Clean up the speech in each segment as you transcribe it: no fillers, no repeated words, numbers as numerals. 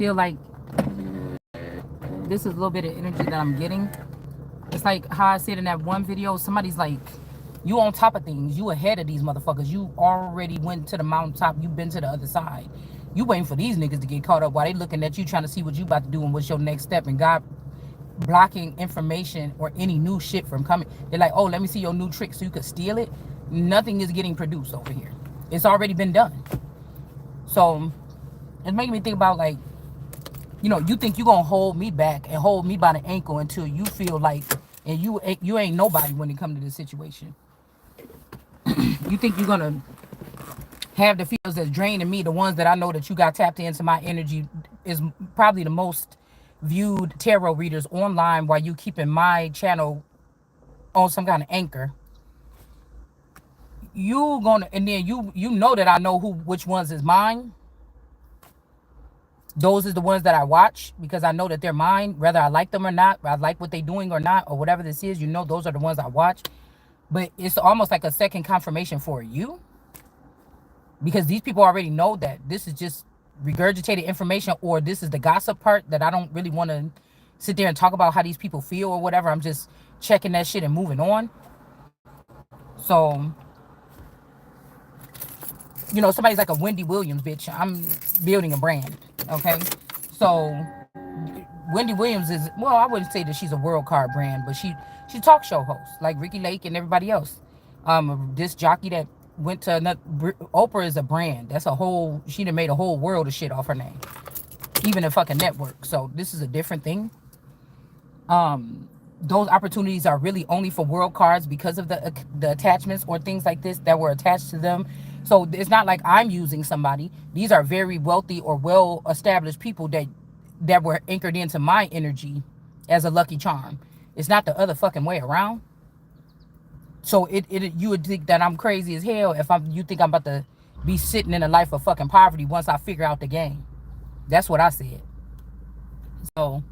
feel like this is a little bit of energy that I'm getting. It's like how I said in that one video, somebody's like, you on top of things. You ahead of these motherfuckers. You already went to the mountaintop. You've been to the other side. You waiting for these niggas to get caught up while they looking at you trying to see what you about to do and what's your next step. And God blocking information or any new shit from coming. They're like, oh, let me see your new trick so you could steal it. Nothing is getting produced over here. It's already been done. So it's making me think about, like, you know, you think you're going to hold me back and hold me by the ankle until you feel like, and you ain't nobody when it comes to this situation. You think you're going to have the feels that's draining me, the ones that I know that you got tapped into my energy, is probably the most viewed tarot readers online, while you keeping my channel on some kind of anchor. You gonna, and then you know that I know which ones is mine. Those is the ones that I watch because I know that they're mine, whether I like them or not, I like what they're doing or not, or whatever this is. You know, those are the ones I watch. But it's almost like a second confirmation for you, because these people already know that this is just regurgitated information, or this is the gossip part that I don't really want to sit there and talk about how these people feel or whatever. I'm just checking that shit and moving on. So, you know, somebody's like a Wendy Williams, bitch. I'm building a brand, okay? So Wendy Williams is, well, I wouldn't say that she's a world card brand, but she talk show host like Ricky Lake and everybody else. This jockey that went to another, Oprah is a brand. That's a whole, she done made a whole world of shit off her name, even a fucking network. So this is a different thing. Those opportunities are really only for world cards because of the attachments or things like this that were attached to them. So it's not like I'm using somebody. These are very wealthy or well-established people that were anchored into my energy as a lucky charm. It's not the other fucking way around. So you would think that I'm crazy as hell if you think I'm about to be sitting in a life of fucking poverty once I figure out the game. That's what I said. So,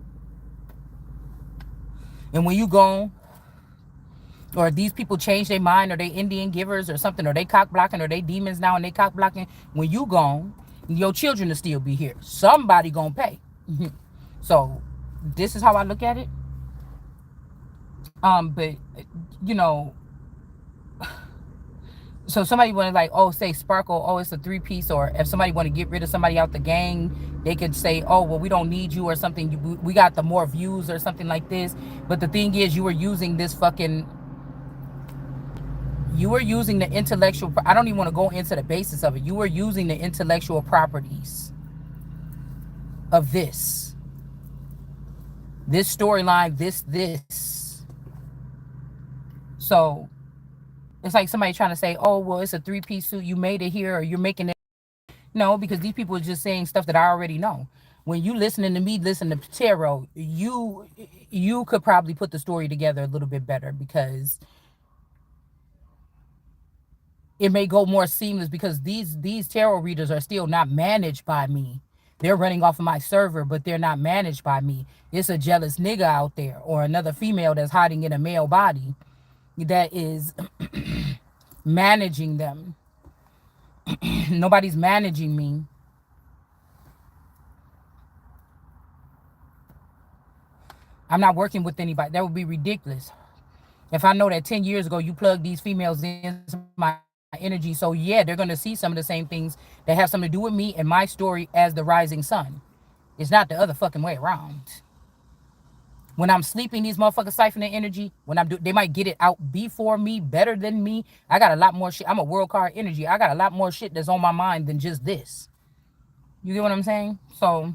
and when you go, or these people change their mind, or they Indian givers or something, or they cock blocking, or they demons now and they cock blocking, when you gone, your children will still be here. Somebody gonna pay. So this is how I look at it. But you know, so somebody want to like, oh, say Sparkle, oh, it's a 3-piece, or if somebody want to get rid of somebody out the gang, they could say, oh, well, we don't need you or something. We got the more views or something like this. But the thing is, you were using this fucking, you were using the intellectual, I don't even want to go into the basis of it. You were using the intellectual properties of this storyline, this. So it's like somebody trying to say, oh, well, it's a 3-piece suit. You made it here, or you're making it. No, because these people are just saying stuff that I already know. When you listening to me, listen to tarot, you could probably put the story together a little bit better, because it may go more seamless, because these tarot readers are still not managed by me. They're running off of my server, but they're not managed by me. It's a jealous nigga out there, or another female that's hiding in a male body that is managing them. Nobody's managing me. I'm not working with anybody. That would be ridiculous. If I know that 10 years ago you plugged these females into my energy, so yeah, they're going to see some of the same things that have something to do with me and my story as the rising sun. It's not the other fucking way around. When I'm sleeping, these motherfuckers siphon their energy. They might get it out before me, better than me. I got a lot more shit. I'm a world card energy. I got a lot more shit that's on my mind than just this. You get what I'm saying? So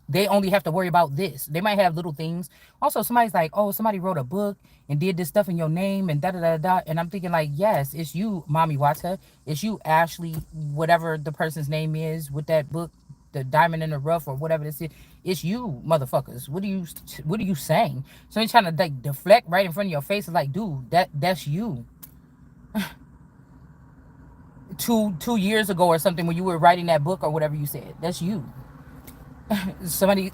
they only have to worry about this. They might have little things. Also, somebody's like, oh, somebody wrote a book and did this stuff in your name and da-da-da-da. And I'm thinking like, yes, it's you, Mommy Wata. It's you, Ashley, whatever the person's name is with that book, the Diamond in the Rough or whatever this is. It's you, motherfuckers. What are you saying? Somebody's trying to like deflect right in front of your face. It's like, dude, that's you. 2 years ago or something, when you were writing that book or whatever you said, that's you. Somebody,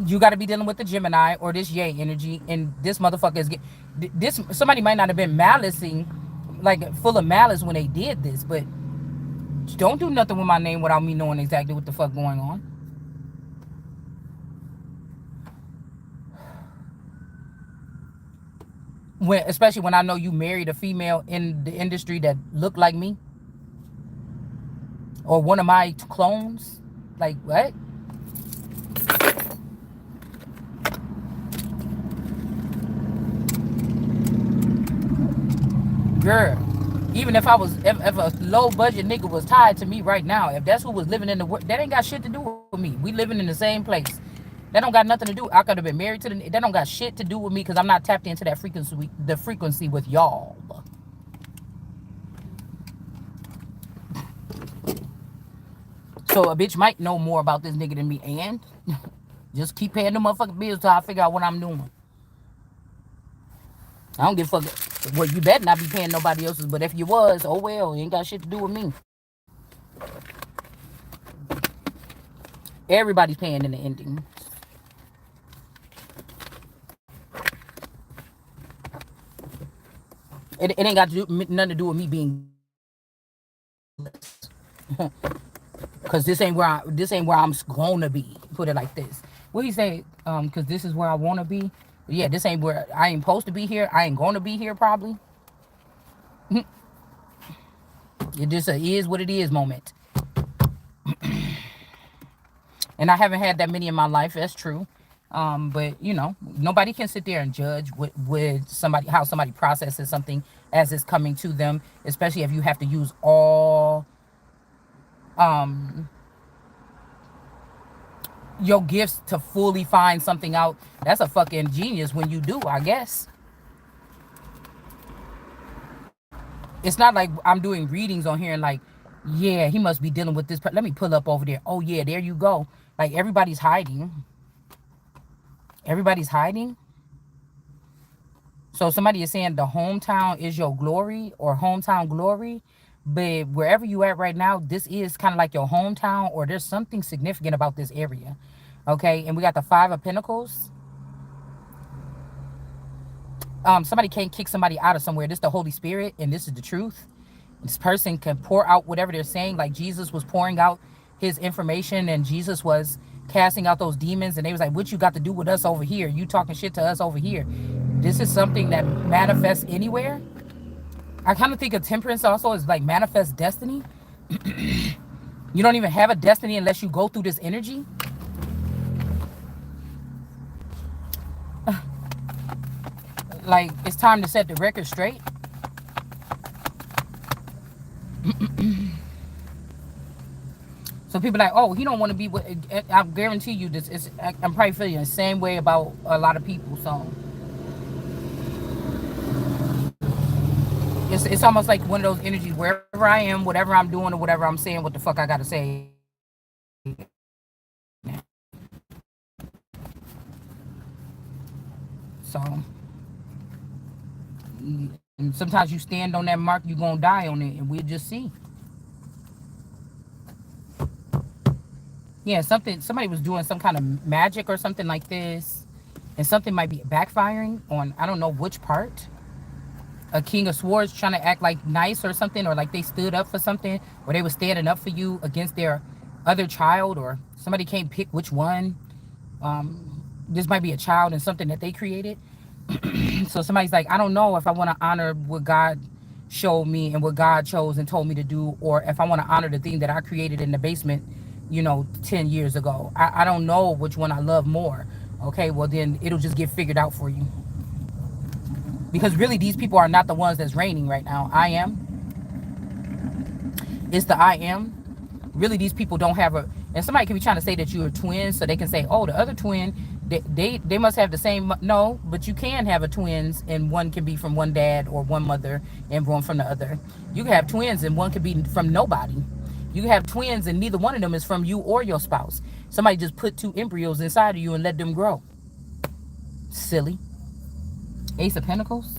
you got to be dealing with the Gemini or this Yay energy, and this motherfucker is this. Somebody might not have been malicing, like full of malice when they did this, but don't do nothing with my name without me knowing exactly what the fuck going on. especially when I know you married a female in the industry that looked like me or one of my clones. Like what? Girl, even if if a low budget nigga was tied to me right now, if that's who was living in the world, that ain't got shit to do with me. We living in the same place. That don't got nothing to do. I could have been married to that don't got shit to do with me because I'm not tapped into that frequency, the frequency with y'all. So a bitch might know more about this nigga than me, and just keep paying the motherfucking bills till I figure out what I'm doing. I don't give a fuck. Well, you better not be paying nobody else's, but if you was, oh well, it ain't got shit to do with me. Everybody's paying in the ending. It ain't got to do, nothing to do with me being because this ain't where I'm gonna be. Put it like this. What do you say? Because this is where I wanna be. Yeah, this ain't where I ain't supposed to be here. I ain't gonna be here probably. It just is what it is moment. And I haven't had that many in my life. That's true. But you know, nobody can sit there and judge with somebody how somebody processes something as it's coming to them, especially if you have to use all your gifts to fully find something out. That's a fucking genius when you do, I guess. It's not like I'm doing readings on here and like, yeah, he must be dealing with this. Let me pull up over there. Oh yeah, there you go. Like everybody's hiding. Everybody's hiding. So somebody is saying the hometown is your glory or hometown glory. But wherever you at right now, this is kind of like your hometown or there's something significant about this area. Okay, and we got the Five of Pentacles. Somebody can't kick somebody out of somewhere. This is the Holy Spirit, and this is the truth. This person can pour out whatever they're saying, like Jesus was pouring out his information, and Jesus was casting out those demons, and they was like, what you got to do with us over here? You talking shit to us over here. This is something that manifests anywhere. I kind of think of temperance also as like manifest destiny. You don't even have a destiny unless you go through this energy. Like, it's time to set the record straight. So people are like, oh, he don't want to be with. I guarantee you this. I'm probably feeling the same way about a lot of people. So it's almost like one of those energies. Wherever I am, whatever I'm doing, or whatever I'm saying, what the fuck I gotta say. So, and sometimes you stand on that mark, you're gonna die on it, and we'll just see. Yeah, somebody was doing some kind of magic or something like this, and something might be backfiring on I don't know which part. A King of Swords trying to act like nice or something, or like they stood up for something, or they were standing up for you against their other child, or somebody can't pick which one. This might be a child and something that they created. So somebody's like, I don't know if I want to honor what God showed me and what God chose and told me to do, or if I want to honor the thing that I created in the basement, 10 years ago. I don't know which one I love more. Okay, well then it'll just get figured out for you. Because really these people are not the ones that's reigning right now. I am. It's the I am. Really these people don't have a, and somebody can be trying to say that you're twins so they can say, oh, the other twin, they must have the same. No, but you can have a twins and one can be from one dad or one mother and one from the other. You can have twins and one could be from nobody. You can have twins and neither one of them is from you or your spouse. Somebody just put two embryos inside of you and let them grow. Silly. Ace of Pentacles.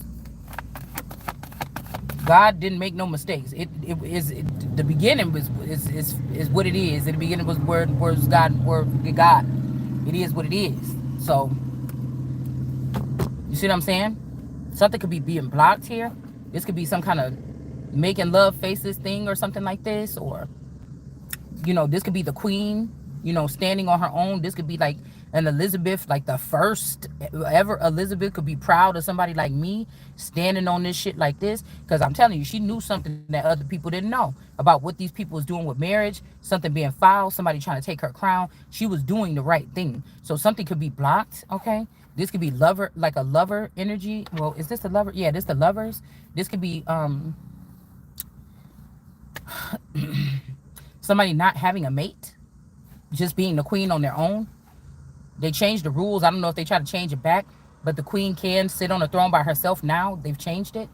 God didn't make no mistakes. The beginning is what it is. In the beginning was words God, word God. It is what it is. So you see what I'm saying? Something could be being blocked here. This could be some kind of making love faces thing or something like this, or this could be the queen. you know, standing on her own. This could be like an Elizabeth, like the first ever Elizabeth could be proud of somebody like me standing on this shit like this. Because I'm telling you, she knew something that other people didn't know about what these people was doing with marriage, something being filed, somebody trying to take her crown. She was doing the right thing. So something could be blocked, okay? This could be lover, like a lover energy. Well, is this the lover? Yeah, this the lovers. This could be somebody not having a mate, just being the queen on their own. They changed the rules. I don't know if they try to change it back, but the queen can sit on the throne by herself now. They've changed it.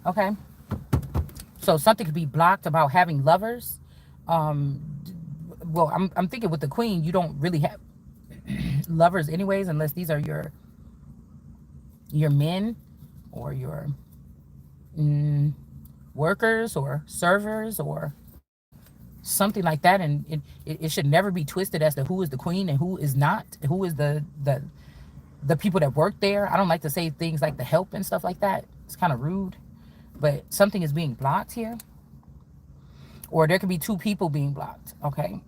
Okay. So something could be blocked about having lovers. Um, well, I'm thinking with the queen, you don't really have lovers anyways, unless these are your men or your workers or servers or something like that. And it should never be twisted as to who is the queen and who is not, who is the people that work there. I don't like to say things like the help and stuff like that. It's kind of rude, but something is being blocked here, or there could be two people being blocked. Okay.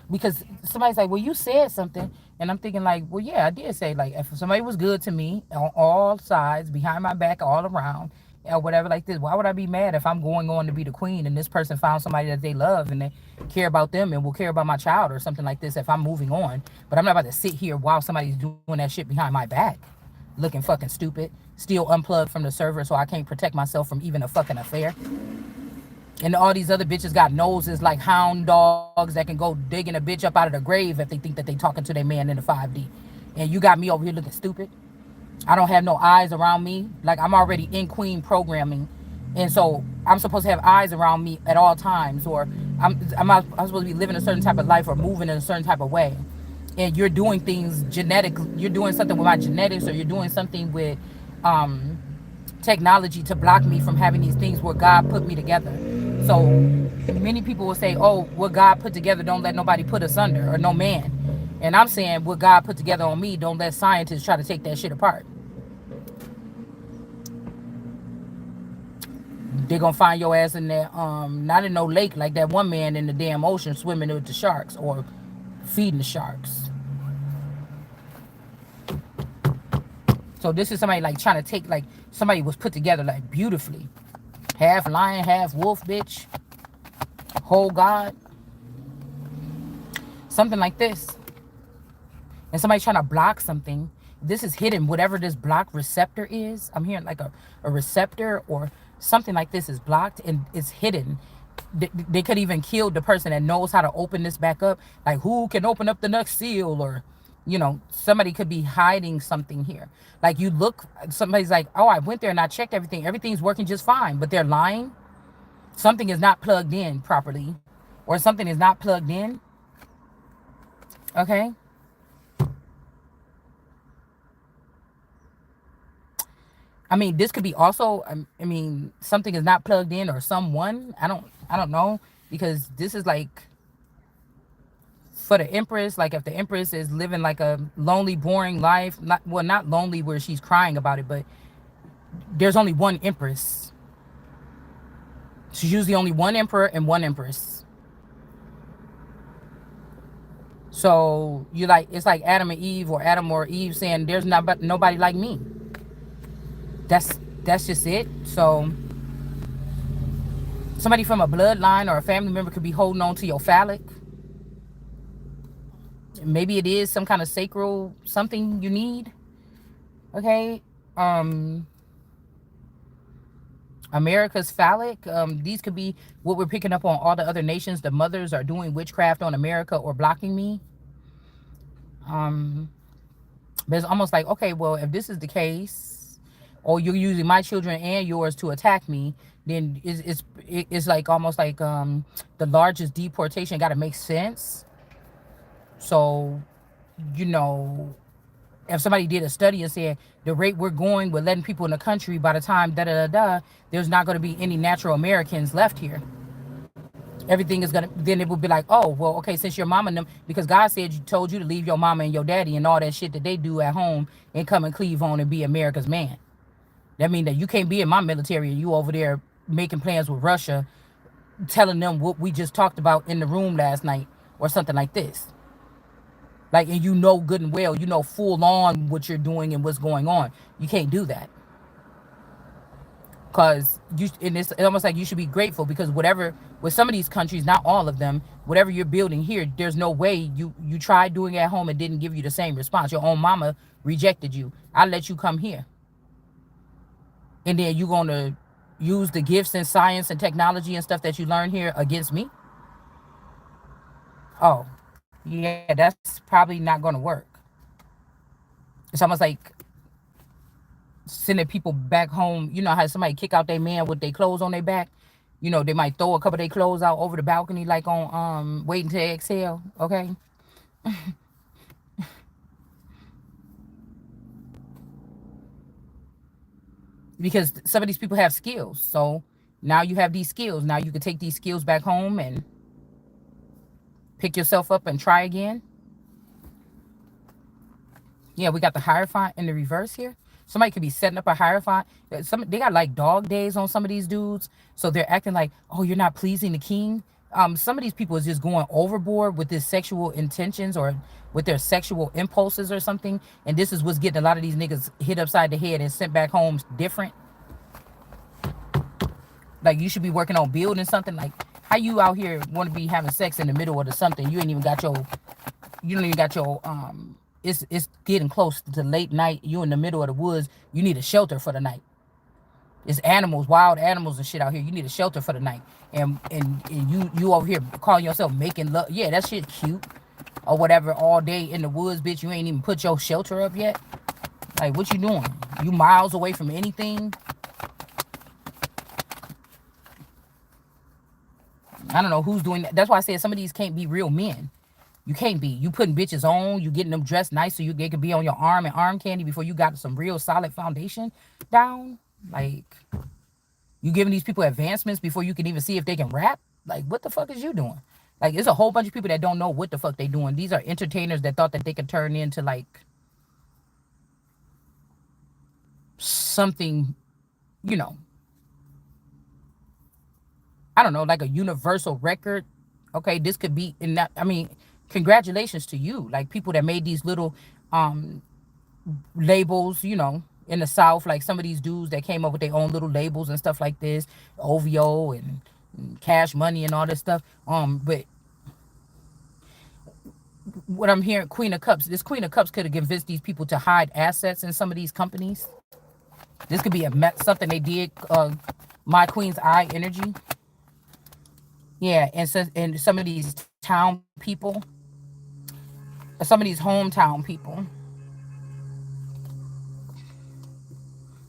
Because somebody's like, well, you said something, and I'm thinking like, well, yeah, I did say, like, if somebody was good to me on all sides, behind my back, all around, or whatever like this, why would I be mad if I'm going on to be the queen and this person found somebody that they love and they care about them and will care about my child or something like this if I'm moving on? But I'm not about to sit here while somebody's doing that shit behind my back, looking fucking stupid, still unplugged from the server so I can't protect myself from even a fucking affair. And all these other bitches got noses like hound dogs that can go digging a bitch up out of the grave if they think that they talking to their man in the 5D. And you got me over here looking stupid. I don't have no eyes around me. Like, I'm already in queen programming. And so I'm supposed to have eyes around me at all times. Or I'm supposed to be living a certain type of life or moving in a certain type of way. And you're doing things genetically. You're doing something with my genetics, or you're doing something with technology to block me from having these things where God put me together. So many people will say, oh, what God put together, don't let nobody put us under, or no man. And I'm saying what God put together on me, don't let scientists try to take that shit apart. They're gonna find your ass in there, not in no lake like that one man in the damn ocean swimming with the sharks or feeding the sharks. So this is somebody like trying to take, like somebody was put together like beautifully. Half lion, half wolf, bitch. Whole God. Something like this. And somebody trying to block something. This is hidden. Whatever this block receptor is. I'm hearing like a receptor or something like this is blocked and it's hidden. They could even kill the person that knows how to open this back up. Like, who can open up the next seal? Or, you know, somebody could be hiding something here. Like, you look, somebody's like, oh, I went there and I checked everything. Everything's working just fine. But they're lying. Something is not plugged in properly. Or something is not plugged in. Okay. I mean, this could be also, I mean, something is not plugged in, or someone. I don't know. Because this is like, for the Empress, like if the Empress is living like a lonely, boring life, not lonely where she's crying about it, but there's only one Empress. She's usually only one emperor and one empress. So you like, it's like Adam and Eve, or Adam or Eve saying, there's nobody like me. That's just it. So somebody from a bloodline or a family member could be holding on to your phallic. Maybe it is some kind of sacral something you need. Okay. America's phallic. These could be what we're picking up on all the other nations. The mothers are doing witchcraft on America or blocking me. But it's almost like, okay, well, if this is the case, or you're using my children and yours to attack me, then it's like almost like the largest deportation got to make sense. So, you know, if somebody did a study and said the rate we're going with letting people in the country, by the time there's not going to be any natural Americans left here. Everything is gonna, then it would be like, oh, well, okay, since your mama and them, because God said, told you to leave your mama and your daddy and all that shit that they do at home and come and cleave on and be America's man. That means that you can't be in my military and you over there making plans with Russia, telling them what we just talked about in the room last night or something like this. Like, and you know good and well, you know full on what you're doing and what's going on. You can't do that. Because you, and it's almost like you should be grateful, because whatever, with some of these countries, not all of them, whatever you're building here, there's no way you tried doing it at home and didn't give you the same response. Your own mama rejected you. I let you come here, and then you gonna use the gifts in science and technology and stuff that you learn here against me? Oh, yeah, that's probably not gonna work. It's almost like sending people back home. You know how somebody kick out their man with their clothes on their back? You know, they might throw a couple of their clothes out over the balcony like on Waiting to Exhale, okay? Because some of these people have skills. So now you have these skills. Now you can take these skills back home and pick yourself up and try again. Yeah, we got the Hierophant in the reverse here. Somebody could be setting up a Hierophant. They got like dog days on some of these dudes. So they're acting like, oh, you're not pleasing the king. Some of these people is just going overboard with their sexual intentions or with their sexual impulses or something. And this is what's getting a lot of these niggas hit upside the head and sent back home different. Like, you should be working on building something. Like, how you out here want to be having sex in the middle of the something? You ain't even got your, you don't even got your, it's getting close to late night. You in the middle of the woods. You need a shelter for the night. It's animals, wild animals and shit out here. You need a shelter for the night. And you over here calling yourself making love. Yeah, that shit cute. Or whatever, all day in the woods, bitch. You ain't even put your shelter up yet. Like, what you doing? You miles away from anything? I don't know who's doing that. That's why I said some of these can't be real men. You can't be. You putting bitches on. You getting them dressed nice so they could be on your arm and arm candy before you got some real solid foundation down. Like, you giving these people advancements before you can even see if they can rap. Like, what the fuck is you doing? Like, it's a whole bunch of people that don't know what the fuck they doing. These are entertainers that thought that they could turn into like something, you know, I don't know, like a universal record. Okay, this could be in that. I mean, congratulations to you. Like, people that made these little labels, you know, in the South, like some of these dudes that came up with their own little labels and stuff like this, OVO and Cash Money and all this stuff. But what I'm hearing, Queen of Cups, this Queen of Cups could have convinced these people to hide assets in some of these companies. This could be something they did. My Queen's Eye energy. Yeah, and some of these town people, some of these hometown people.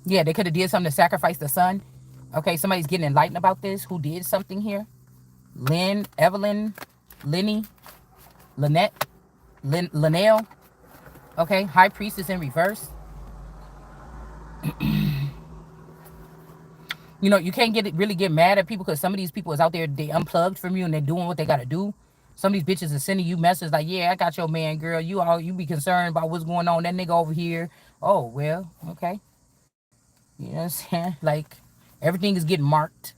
Yeah, they could have did something to sacrifice the son. Okay, somebody's getting enlightened about this. Who did something here? Lynn, Evelyn, Lenny, Lynette, Linnell. Okay, High Priestess in reverse. You know, you can't really get mad at people because some of these people is out there, they unplugged from you and they're doing what they gotta do. Some of these bitches are sending you messages like, yeah, I got your man, girl. You be concerned about what's going on. That nigga over here. Oh, well, okay. You know what I'm saying? Like, everything is getting marked,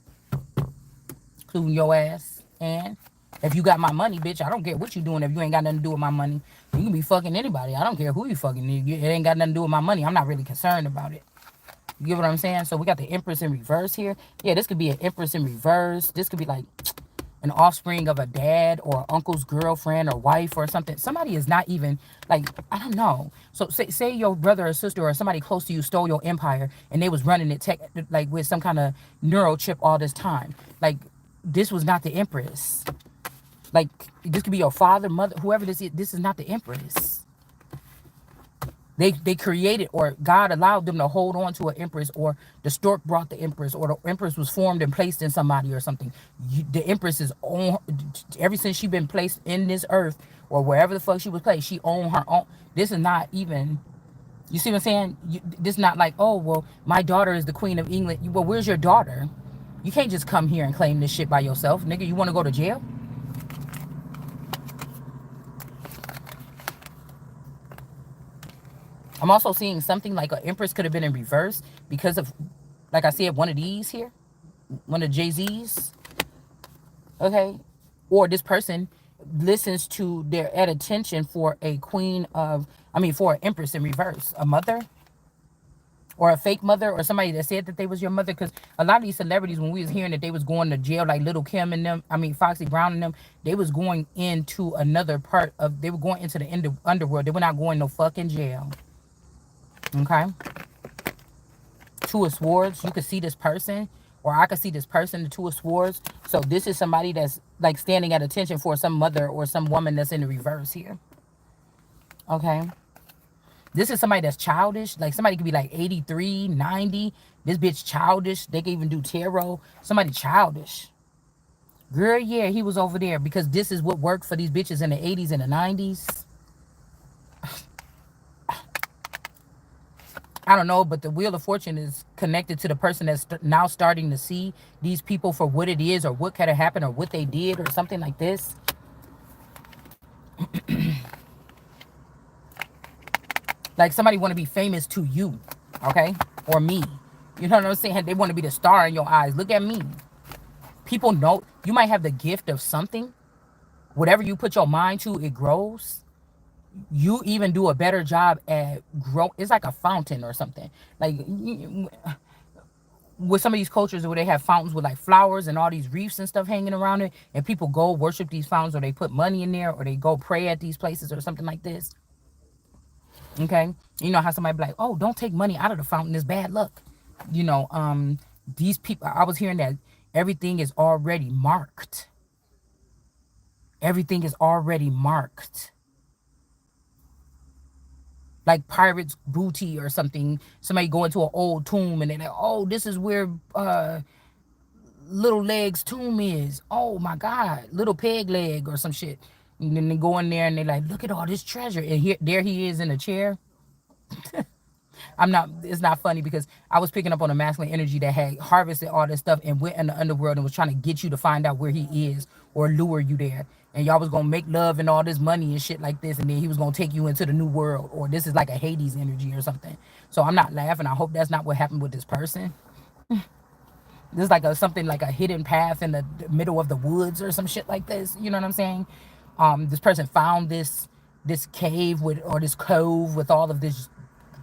including your ass. And if you got my money, bitch, I don't care what you doing if you ain't got nothing to do with my money. You can be fucking anybody. I don't care who you fucking. It ain't got nothing to do with my money. I'm not really concerned about it. You get what I'm saying? So we got the Empress in reverse here. Yeah, this could be an Empress in reverse. This could be like an offspring of a dad or uncle's girlfriend or wife or something. Somebody is not even, like, I don't know. So say your brother or sister or somebody close to you stole your empire and they was running it like with some kind of neural chip all this time. Like, this was not the Empress. Like, this could be your father, mother, whoever this is. This is not the Empress. They created, or God allowed them to hold on to an Empress, or the stork brought the Empress, or the Empress was formed and placed in somebody or something. The Empress is on, ever since she been placed in this earth or wherever the fuck she was placed, she owned her own. This is not even, you see what I'm saying? This is not like, oh, well, my daughter is the Queen of England. Well, where's your daughter? You can't just come here and claim this shit by yourself. Nigga, you want to go to jail? I'm also seeing something like an Empress could have been in reverse because of, like I said, one of these here, one of Jay-Z's, okay? Or this person listens to, they're at attention for a queen of, I mean, for an empress in reverse, a mother or a fake mother or somebody that said that they was your mother. Because a lot of these celebrities, when we was hearing that they was going to jail, like Little Kim and them, I mean Foxy Brown and them, they was going into another part of, they were going into the underworld. They were not going no fucking jail. Okay. Two of Swords, you could see this person, or I could see this person, the Two of Swords. So this is somebody that's like standing at attention for some mother or some woman that's in the reverse here. Okay. This is somebody that's childish. Like somebody could be like 83, 90. This bitch childish. They can even do tarot. Somebody childish. Girl, yeah, he was over there because this is what worked for these bitches in the 80s and the 90s. I don't know, but the Wheel of Fortune is connected to the person that's now starting to see these people for what it is, or what could have happened, or what they did, or something like this. Like somebody want to be famous to you, okay? Or me. You know what I'm saying? They want to be the star in your eyes. Look at me. People know you might have the gift of something. Whatever you put your mind to, it grows. You even do a better job at grow. It's like a fountain or something. Like with some of these cultures where they have fountains with like flowers and all these reefs and stuff hanging around it, and people go worship these fountains, or they put money in there, or they go pray at these places or something like this. Okay. You know how somebody be like, oh, don't take money out of the fountain, it's bad luck. You know, these people, I was hearing that everything is already marked. Everything is already marked. Like pirate's booty or something. Somebody go into an old tomb and they're like, oh, this is where Little Leg's tomb is. Oh my God, Little Peg Leg or some shit. And then they go in there and they're like, look at all this treasure. And here, there he is in a chair. It's not funny because I was picking up on a masculine energy that had harvested all this stuff and went in the underworld and was trying to get you to find out where he is or lure you there. And y'all was going to make love and all this money and shit like this. And then he was going to take you into the new world. Or this is like a Hades energy or something. So I'm not laughing. I hope that's not what happened with this person. This is like something like a hidden path in the middle of the woods or some shit like this. You know what I'm saying? This person found this cave with, or this cove with all of this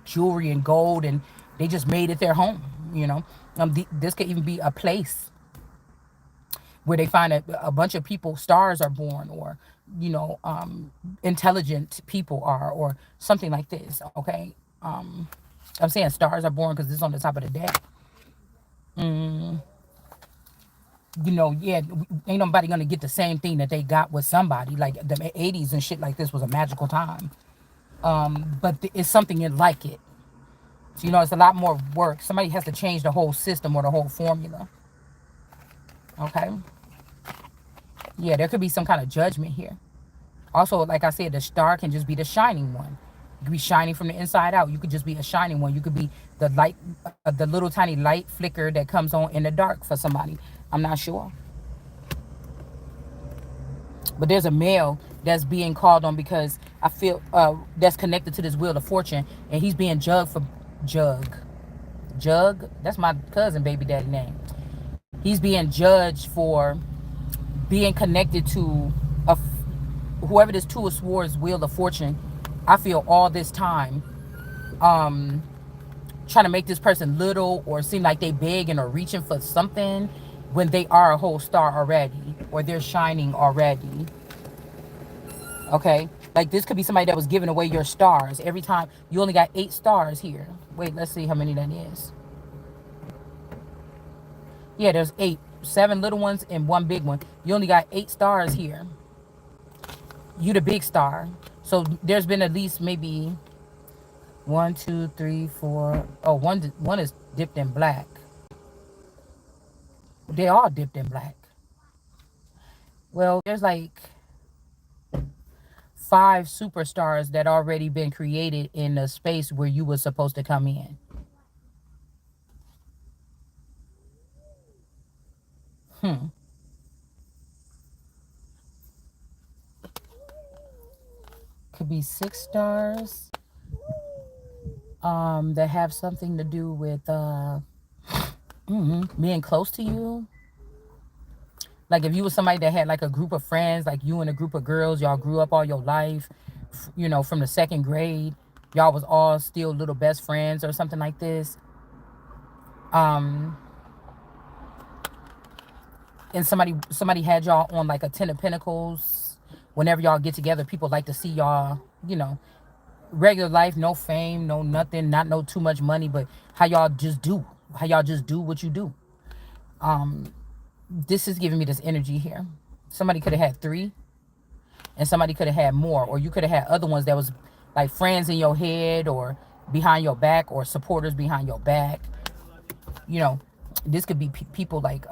jewelry and gold, and they just made it their home. You know, this could even be a place where they find a bunch of people, stars are born, or you know, intelligent people are, or something like this. Okay, I'm saying stars are born because this is on the top of the deck. You know, yeah, ain't nobody gonna get the same thing that they got with somebody. Like the 80s and shit like this was a magical time. But it's something in like it. So, you know, it's a lot more work. Somebody has to change the whole system or the whole formula. Okay? Yeah, there could be some kind of judgment here. Also, like I said, the star can just be the shining one. You could be shining from the inside out. You could just be a shining one. You could be the light, the little tiny light flicker that comes on in the dark for somebody. I'm not sure. But there's a male that's being called on because I feel that's connected to this Wheel of Fortune, and he's being judged for Jug. That's my cousin baby daddy name. He's being judged for being connected to whoever this Two of Swords Wheel of Fortune. I feel all this time trying to make this person little or seem like they begging or reaching for something when they are a whole star already, or they're shining already. Okay, like this could be somebody that was giving away your stars every time. You only got 8 stars here. Wait, let's see how many that is. Yeah, there's 8. 7 little ones and 1 big one. You only got 8 stars here. You the big star. So there's been at least maybe 1, 2, 3, 4. Oh, one is dipped in black. They all dipped in black. Well, there's like 5 superstars that already been created in the space where you were supposed to come in. Could be 6 stars that have something to do with being close to you. Like if you were somebody that had like a group of friends, like you and a group of girls, y'all grew up all your life, you know, from the second grade, y'all was all still little best friends or something like this. Um, and somebody had y'all on like a 10 of Pentacles. Whenever y'all get together, people like to see y'all, you know, regular life, no fame, no nothing, not no too much money, but how y'all just do, what you do. This is giving me this energy here. Somebody could have had 3, and somebody could have had more, or you could have had other ones that was like friends in your head or behind your back, or supporters behind your back. You know, this could be people like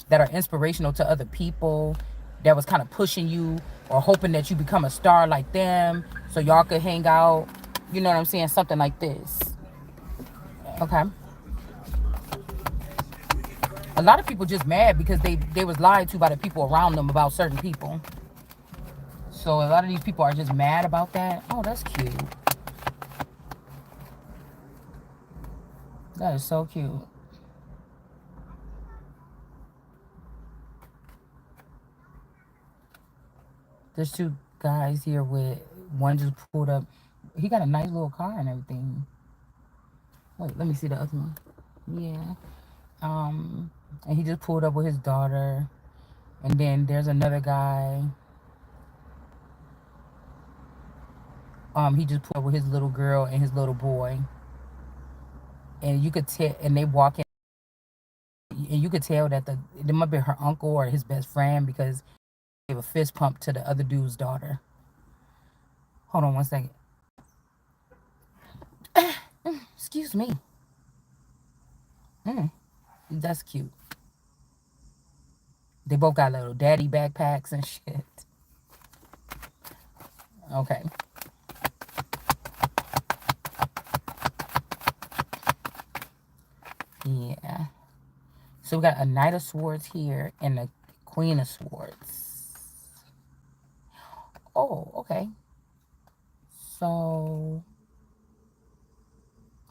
that are inspirational to other people, that was kind of pushing you or hoping that you become a star like them so y'all could hang out. You know what I'm saying? Something like this. Okay. A lot of people just mad because they was lied to by the people around them about certain people. So a lot of these people are just mad about that. Oh, that's cute. That is so cute. There's 2 guys here with one just pulled up. He got a nice little car and everything. Wait, let me see the other one. Yeah. And he just pulled up with his daughter. And then there's another guy. He just pulled up with his little girl and his little boy. And you could tell, and they walk in, and you could tell that it might be her uncle or his best friend, because he gave a fist pump to the other dude's daughter. Hold on one second. Excuse me. That's cute. They both got little daddy backpacks and shit. Okay. Yeah. So we got a Knight of Swords here and a Queen of Swords. Oh, okay. So,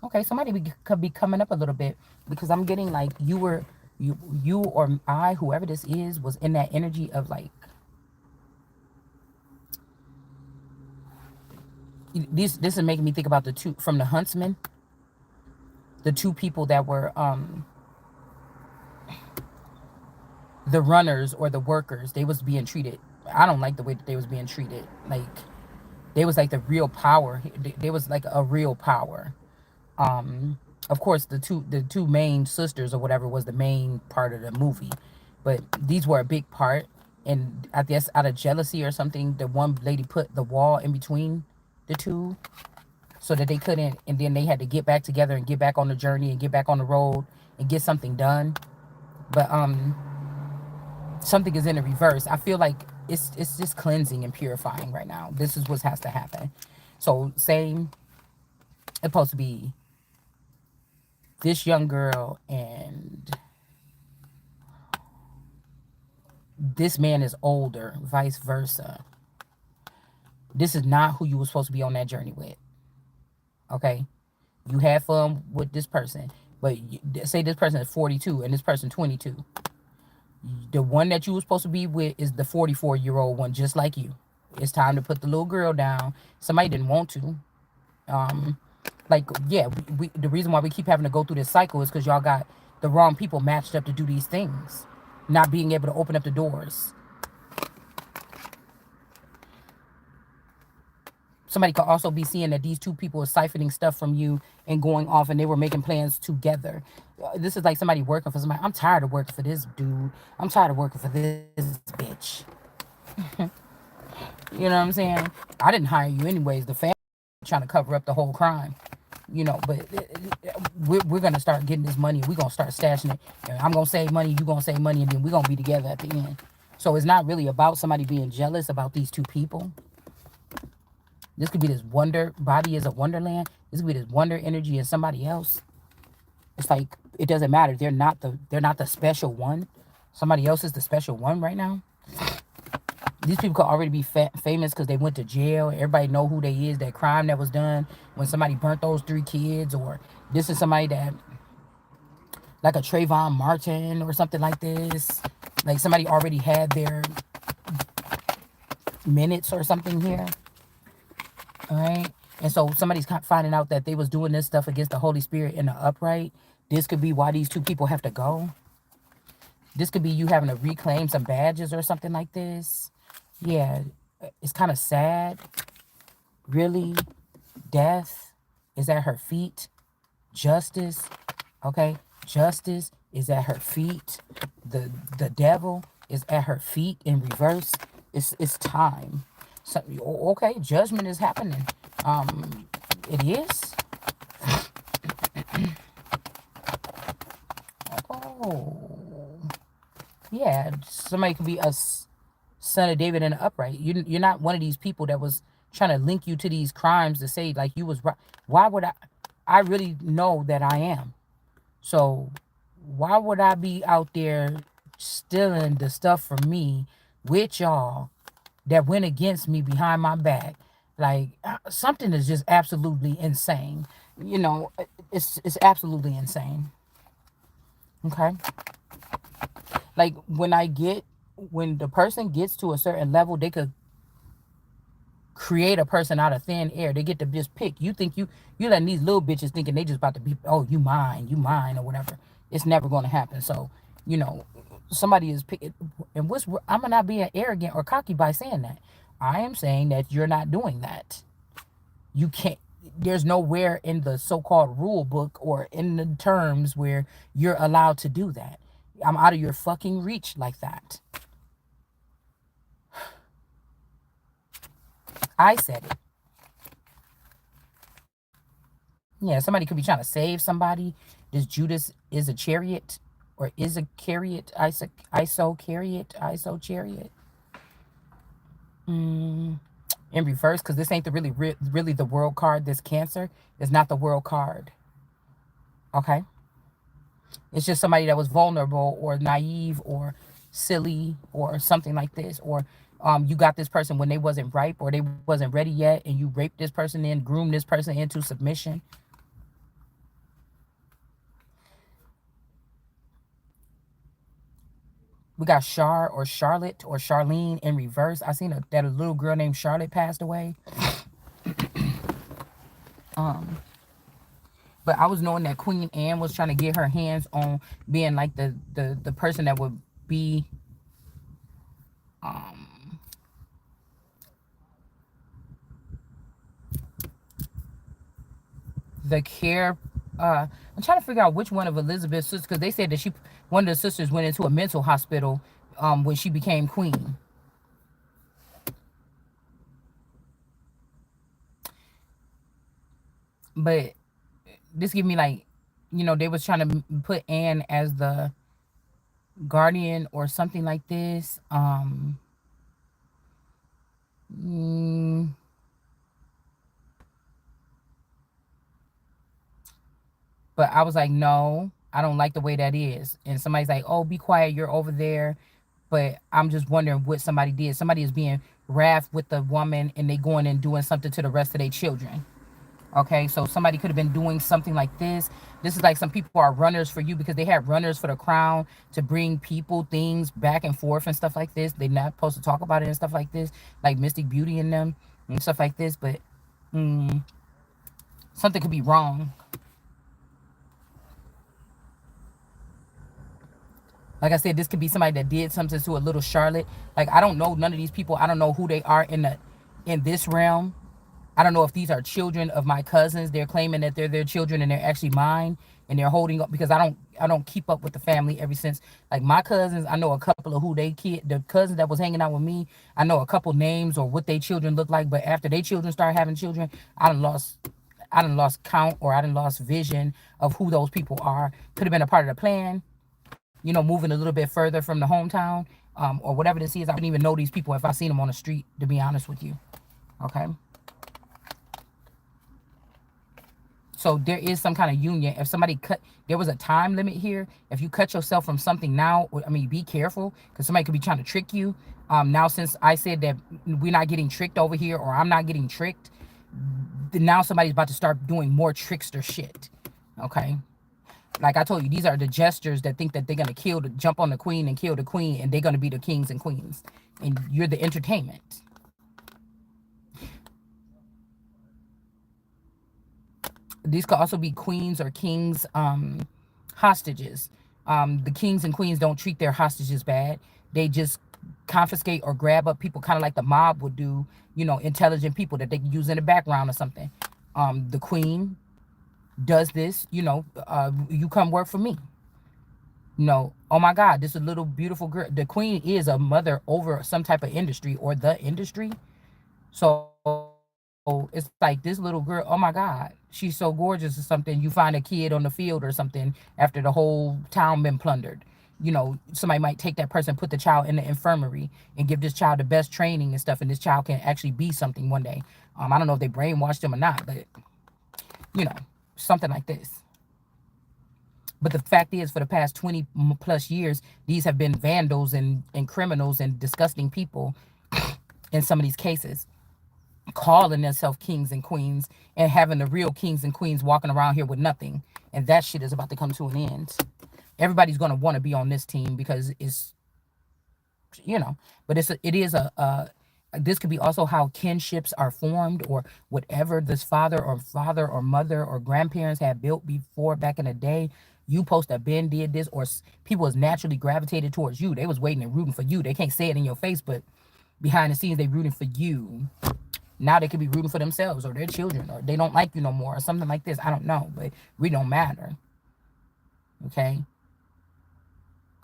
okay, somebody could be coming up a little bit, because I'm getting like you or I, whoever this is, was in that energy of like, this is making me think about the 2 from the Huntsman. The 2 people that were the runners or the workers. They was being treated, I don't like the way that they was being treated. Like, they was like the real power. They was like a real power. Of course, the two main sisters or whatever was the main part of the movie, but these were a big part. And I guess out of jealousy or something, the one lady put the wall in between the 2 so that they couldn't, and then they had to get back together and get back on the journey and get back on the road and get something done. But something is in the reverse. I feel like it's just cleansing and purifying right now. This is what has to happen. So same, it's supposed to be this young girl and this man is older, vice versa. This is not who you were supposed to be on that journey with. Okay? You had fun with this person, but say this person is 42 and this person 22. The one that you were supposed to be with is the 44-year-old one, just like you. It's time to put the little girl down. Somebody didn't want to. Like, yeah, the reason why we keep having to go through this cycle is because y'all got the wrong people matched up to do these things. Not being able to open up the doors. Somebody could also be seeing that these 2 people are siphoning stuff from you and going off, and they were making plans together. This is like somebody working for somebody. I'm tired of working for this dude. I'm tired of working for this bitch. You know what I'm saying? I didn't hire you anyways. The family trying to cover up the whole crime. You know, but we're going to start getting this money. We're going to start stashing it. I'm going to save money. You're going to save money. And then we're going to be together at the end. So it's not really about somebody being jealous about these 2 people. This could be this wonder. Body is a wonderland. This could be this wonder energy in somebody else. It's like, it doesn't matter. They're not the special one. Somebody else is the special one right now. These people could already be famous because they went to jail. Everybody know who they is. That crime that was done when somebody burnt those 3 kids. Or this is somebody that, like a Trayvon Martin or something like this. Like somebody already had their minutes or something here. All right. And so somebody's finding out that they was doing this stuff against the Holy Spirit in the upright. This could be why these two people have to go. This could be you having to reclaim some badges or something like this. Yeah, it's kind of sad. Really, death is at her feet. Justice, okay? Justice is at her feet. The devil is at her feet in reverse. It's time. So, okay, judgment is happening. It is. Oh, yeah. Somebody could be a son of David in the upright. You're not one of these people that was trying to link you to these crimes to say like you was right. Why would I? I really know that I am. So why would I be out there stealing the stuff from me with y'all that went against me behind my back? Like something is just absolutely insane. You know, it's absolutely insane. Okay. Like when the person gets to a certain level, they could create a person out of thin air. They get to just pick. You letting these little bitches thinking they just about to be, oh, you mine or whatever. It's never going to happen. So, you know, somebody is picking. And I'm not being arrogant or cocky by saying that. I am saying that you're not doing that. You can't. There's nowhere in the so-called rule book or in the terms where you're allowed to do that. I'm out of your fucking reach like that. I said it. Yeah, somebody could be trying to save somebody. This Judas is a chariot or is a chariot, ISO chariot. In reverse, because this ain't the really the world card. This Cancer is not the world card. Okay? It's just somebody that was vulnerable or naive or silly or something like this. Or you got this person when they wasn't ripe or they wasn't ready yet, and you raped this person and groomed this person into submission. We got Char or Charlotte or Charlene in reverse. I seen that a little girl named Charlotte passed away. But I was knowing that Queen Anne was trying to get her hands on being like the person that would be the care. I'm trying to figure out which one of Elizabeth's sisters, because they said that one of the sisters went into a mental hospital when she became queen. But this give me like, they was trying to put Anne as the guardian or something like this. But I was like, no, I don't like the way that is. And somebody's like, oh, be quiet, you're over there. But I'm just wondering what somebody did. Somebody is being wrath with the woman and they going and doing something to the rest of their children. Okay, so somebody could have been doing something like this. This is like some people are runners for you because they have runners for the crown to bring people, things back and forth and stuff like this. They're not supposed to talk about it and stuff like this, like Mystic Beauty in them and stuff like this. But something could be wrong. Like I said, this could be somebody that did something to a little Charlotte. Like, I don't know none of these people. I don't know who they are in this realm. I don't know if these are children of my cousins. They're claiming that they're their children and they're actually mine. And they're holding up because I don't keep up with the family ever since. Like my cousins, I know a couple of the cousins that was hanging out with me. I know a couple names or what their children look like. But after their children start having children, I done lost count, or I done lost vision of who those people are. Could have been a part of the plan. Moving a little bit further from the hometown, or whatever this is. I wouldn't even know these people if I seen them on the street, to be honest with you. Okay. So there is some kind of union. If somebody there was a time limit here. If you cut yourself from something now, be careful, because somebody could be trying to trick you. Now, since I said that we're not getting tricked over here, or I'm not getting tricked, now somebody's about to start doing more trickster shit. Okay. Like I told you, these are the gestures that think that they're gonna jump on the queen and kill the queen, and they're gonna be the kings and queens, and you're the entertainment. These could also be queens or kings hostages. The kings and queens don't treat their hostages bad. They just confiscate or grab up people, kind of like the mob would do, you know, intelligent people that they can use in the background or something. The queen does this, you know, you come work for me. No, oh my God, this is a little beautiful girl. The queen is a mother over some type of industry or the industry. So it's like this little girl, oh my God, she's so gorgeous or something. You find a kid on the field or something after the whole town been plundered. You know, somebody might take that person, put the child in the infirmary, and give this child the best training and stuff, and this child can actually be something one day. I don't know if they brainwashed him or not, but you know, something like this. But the fact is, for the past 20 plus years, these have been vandals and criminals and disgusting people in some of these cases, calling themselves kings and queens and having the real kings and queens walking around here with nothing. And that shit is about to come to an end. Everybody's going to want to be on this team because it's, you know, but it is this could be also how kinships are formed, or whatever this father or mother or grandparents had built before back in the day. You post that Ben did this, or people was naturally gravitated towards you. They was waiting and rooting for you. They can't say it in your face, but behind the scenes they rooting for you. Now they could be rooting for themselves or their children, or they don't like you no more, or something like this. I don't know, but we don't matter. Okay,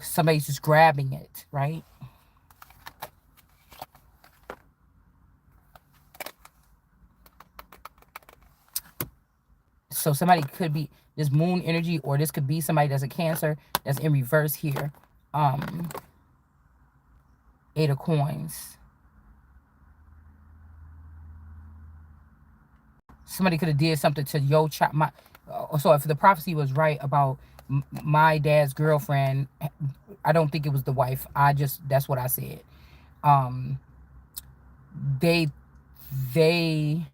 somebody's just grabbing it, right? So somebody could be this moon energy, or this could be somebody that's a Cancer that's in reverse here. um 8 of coins. Somebody could have did something to your child. So if the prophecy was right about my dad's girlfriend, I don't think it was the wife. That's what I said. um they they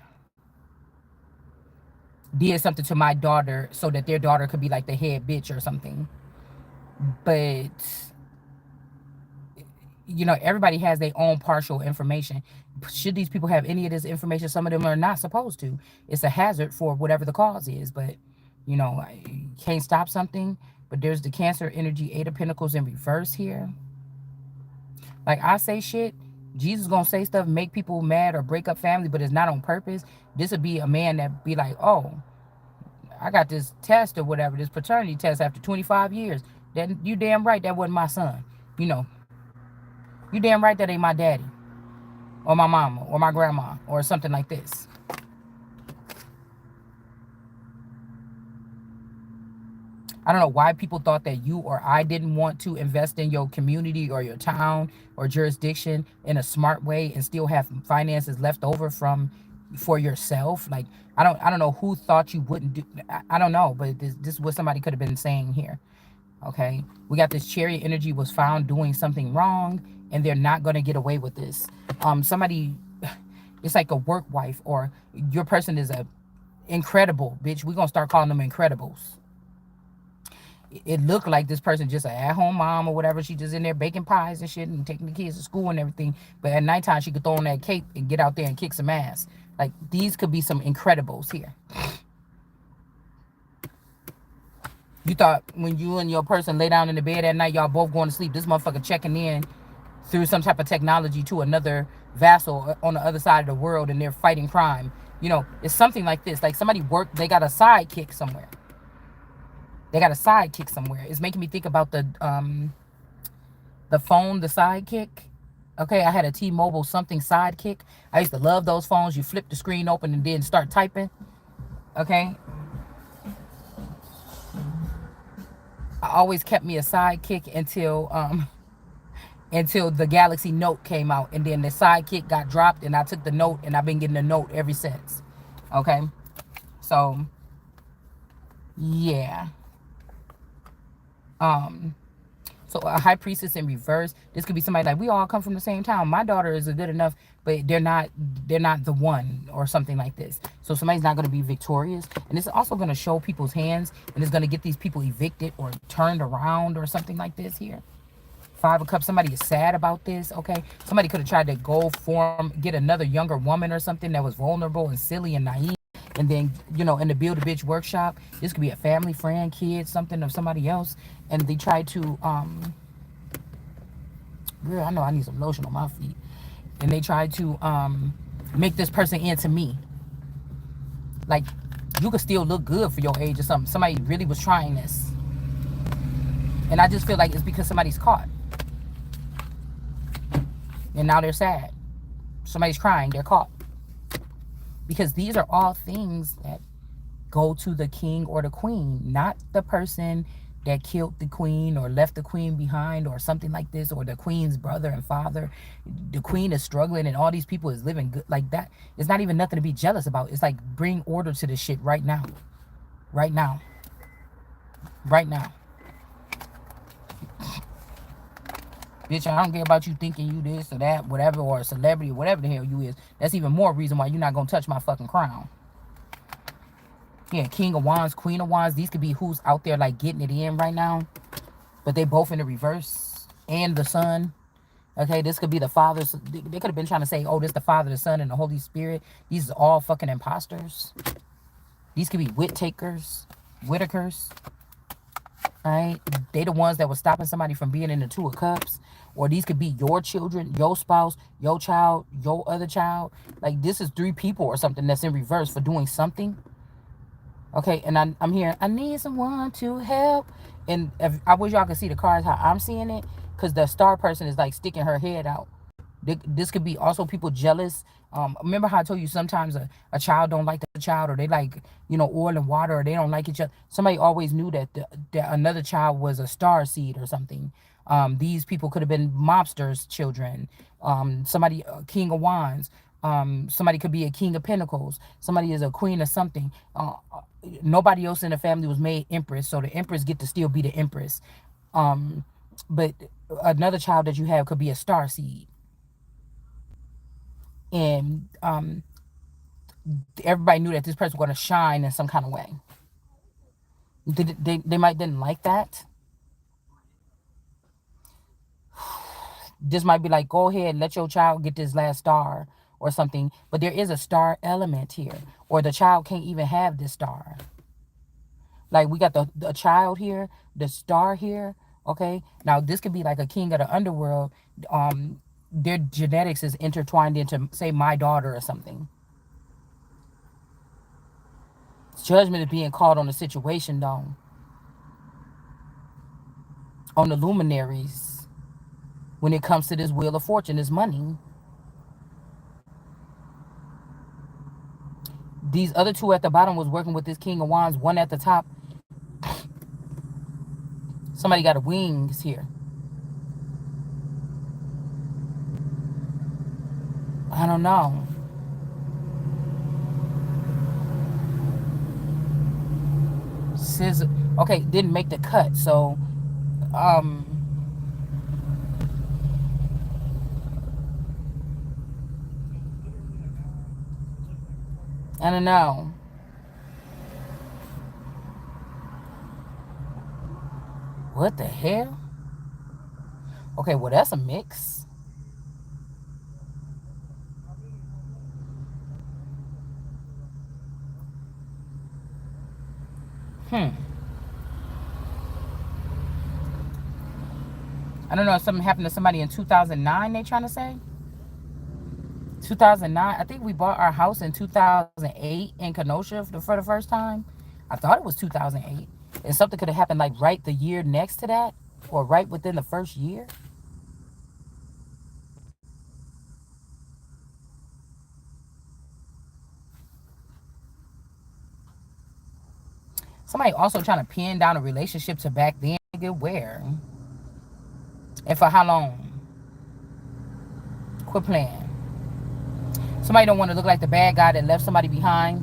did something to my daughter so that their daughter could be like the head bitch or something. But you know, everybody has their own partial information. Should these people have any of this information? Some of them are not supposed to. It's a hazard for whatever the cause is. But you know, you can't stop something. But there's the Cancer energy, 8 of Pentacles in reverse here. Like I say shit, Jesus gonna say stuff, make people mad or break up family, but it's not on purpose. This would be a man that be like, oh, I got this test or whatever, this paternity test after 25 years. That you damn right that wasn't my son. You know, you damn right that ain't my daddy or my mama or my grandma or something like this. I don't know why people thought that you or I didn't want to invest in your community or your town or jurisdiction in a smart way and still have finances left over for yourself. Like I don't know who thought you wouldn't do. I don't know, but this is what somebody could have been saying here. Okay, we got this Chariot energy was found doing something wrong, and they're not going to get away with this. Somebody, it's like a work wife, or your person is a incredible bitch. We're gonna start calling them incredibles. It looked like this person just an at-home mom or whatever. She just in there baking pies and shit and taking the kids to school and everything. But at nighttime, she could throw on that cape and get out there and kick some ass. Like, these could be some incredibles here. You thought when you and your person lay down in the bed at night, y'all both going to sleep, this motherfucker checking in through some type of technology to another vassal on the other side of the world, and they're fighting crime. You know, it's something like this. Like somebody worked, they got a sidekick somewhere. They got a sidekick somewhere. It's making me think about the phone, the sidekick. Okay, I had a T-Mobile something sidekick. I used to love those phones. You flip the screen open and then start typing. Okay. I always kept me a sidekick until the Galaxy Note came out, and then the sidekick got dropped, and I took the Note, and I've been getting the Note ever since. Okay, so yeah. So a high priestess in reverse. This could be somebody like, we all come from the same town. My daughter is a good enough, but they're not the one or something like this. So somebody's not going to be victorious. And it's also going to show people's hands, and it's going to get these people evicted or turned around or something like this here. Five of Cups, somebody is sad about this, okay? Somebody could have tried to go form, get another younger woman or something that was vulnerable and silly and naive. And then, in the Build a Bitch workshop, this could be a family, friend, kid, something of somebody else. And they tried to, girl, I know I need some lotion on my feet. And they tried to make this person into me. Like, you could still look good for your age or something. Somebody really was trying this. And I just feel like it's because somebody's caught. And now they're sad. Somebody's crying, they're caught. Because these are all things that go to the king or the queen, not the person that killed the queen or left the queen behind or something like this, or the queen's brother and father. The queen is struggling and all these people is living good like that. It's not even nothing to be jealous about. It's like, bring order to this shit right now. Right now. Right now. Bitch, I don't care about you thinking you this or that, whatever, or a celebrity, or whatever the hell you is. That's even more reason why you're not going to touch my fucking crown. Yeah, King of Wands, Queen of Wands. These could be who's out there, like, getting it in right now. But they both in the reverse. And the Son. Okay, this could be the Father. They could have been trying to say, oh, this is the Father, the Son, and the Holy Spirit. These are all fucking imposters. These could be Whittakers. Right? They the ones that were stopping somebody from being in the Two of Cups. Or these could be your children, your spouse, your child, your other child. Like, this is 3 people or something that's in reverse for doing something. Okay, and I'm hearing, I need someone to help. And I wish y'all could see the cards how I'm seeing it. Because the star person is, like, sticking her head out. This could be also people jealous. Remember how I told you sometimes a child don't like the child, or they like, oil and water, or they don't like each other. Somebody always knew that another child was a star seed or something. These people could have been mobsters' children. Somebody, King of Wands. Somebody could be a King of Pentacles. Somebody is a Queen of something. Nobody else in the family was made Empress, so the Empress get to still be the Empress. But another child that you have could be a star seed. And everybody knew that this person was going to shine in some kind of way. They might didn't like that. This might be like, go ahead, let your child get this last star or something. But there is a star element here. Or the child can't even have this star. Like, we got the child here, the star here. Okay. Now, this could be like a king of the underworld. Their genetics is intertwined into, say, my daughter or something. Judgment is being called on the situation, though. On the luminaries. When it comes to this Wheel of Fortune, this money. These other 2 at the bottom was working with this King of Wands. One at the top. Somebody got a wings here. I don't know. Scissor. Okay, didn't make the cut, so I don't know. What the hell? Okay, well, that's a mix. I don't know if something happened to somebody in 2009, they trying to say. 2009. I think we bought our house in 2008 in Kenosha for the first time. I thought it was 2008. And something could have happened like right the year next to that, or right within the first year. Somebody also trying to pin down a relationship to back then. Nigga, where? And for how long? Quit playing. Somebody don't want to look like the bad guy that left somebody behind.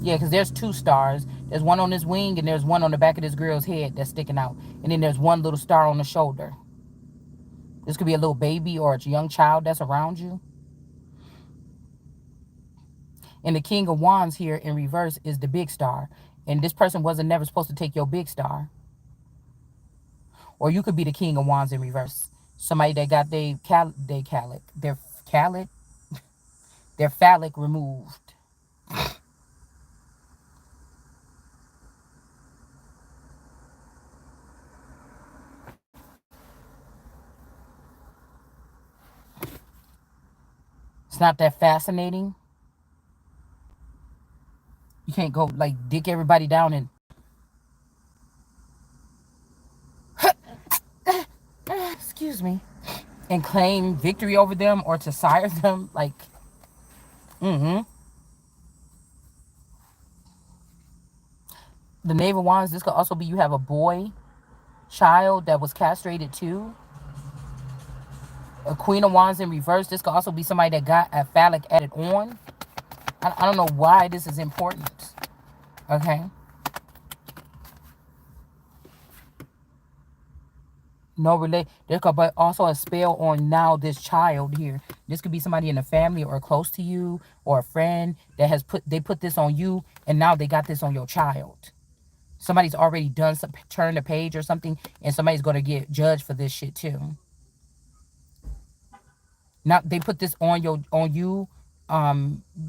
Yeah, because there's 2 stars. There's one on his wing, and there's one on the back of this girl's head that's sticking out. And then there's one little star on the shoulder. This could be a little baby or a young child that's around you. And the King of Wands here in reverse is the big star. And this person wasn't never supposed to take your big star. Or you could be the King of Wands in reverse. Somebody that got their phallic removed. It's not that fascinating. You can't go like dick everybody down and excuse me, and claim victory over them or to sire them. Like, the Knave of Wands, this could also be you have a boy child that was castrated too. A Queen of Wands in reverse, this could also be somebody that got a phallic added on. I don't know why this is important. Okay. No relate. There could be also a spell on now this child here. This could be somebody in the family or close to you or a friend that has put this on you, and now they got this on your child. Somebody's already done some turn the page or something, and somebody's gonna get judged for this shit too. Now they put this on you.